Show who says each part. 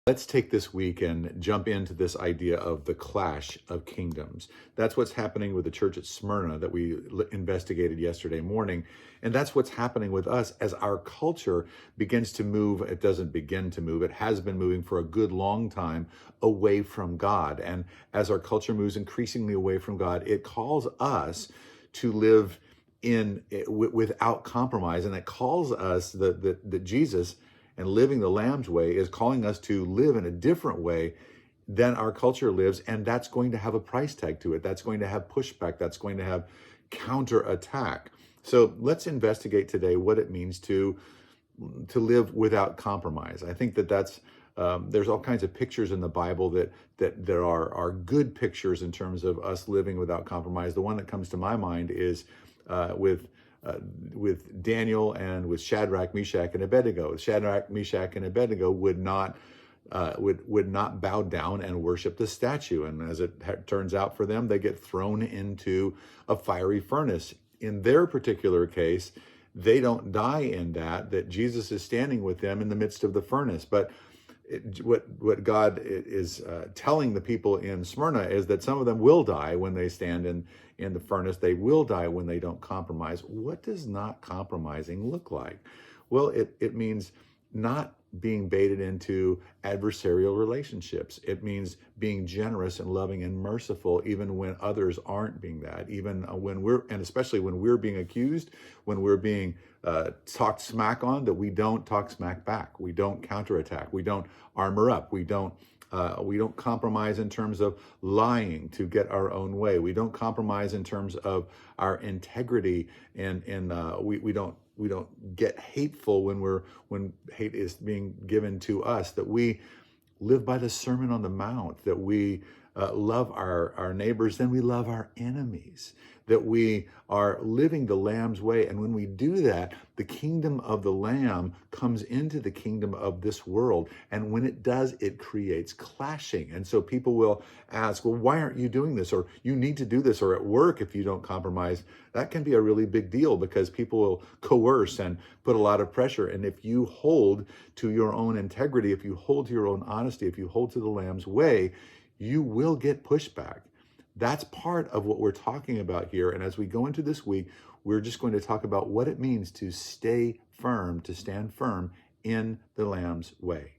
Speaker 1: Let's take this week and jump into this idea of the clash of kingdoms. That's what's happening with the church at Smyrna that we investigated yesterday morning. And that's what's happening with us as our culture begins to move. It doesn't begin to move, it has been moving for a good long time away from God. And as our culture moves increasingly away from God, it calls us to live without compromise. And it calls us that Jesus and living the Lamb's way is calling us to live in a different way than our culture lives. And that's going to have a price tag to it. That's going to have pushback. That's going to have counterattack. So let's investigate today what it means to live without compromise. I think that's there's all kinds of pictures in the Bible that there are good pictures in terms of us living without compromise. The one that comes to my mind is with Daniel and with Shadrach, Meshach, and Abednego. Shadrach, Meshach, and Abednego would not bow down and worship the statue. And as it turns out for them, they get thrown into a fiery furnace. In their particular case, they don't die in that Jesus is standing with them in the midst of the furnace. But what God is telling the people in Smyrna is that some of them will die when they stand in the furnace. They will die when they don't compromise. What does not compromising look like? Well, it means not being baited into adversarial relationships. It means being generous and loving and merciful even when others aren't being that, even and especially when we're being accused, when we're being talked smack on, that we don't talk smack back. We don't counterattack. We don't armor up. We don't compromise in terms of lying to get our own way. We don't compromise in terms of our integrity, and we don't get hateful when hate is being given to us. That we live by the Sermon on the Mount. That we love our neighbors, then we love our enemies. That we are living the Lamb's way. And when we do that, the kingdom of the Lamb comes into the kingdom of this world. And when it does, it creates clashing. And so people will ask, well, why aren't you doing this? Or you need to do this. Or at work, if you don't compromise, that can be a really big deal because people will coerce and put a lot of pressure. And if you hold to your own integrity, if you hold to your own honesty, if you hold to the Lamb's way, you will get pushback. That's part of what we're talking about here. And as we go into this week, we're just going to talk about what it means to stay firm, to stand firm in the Lamb's way.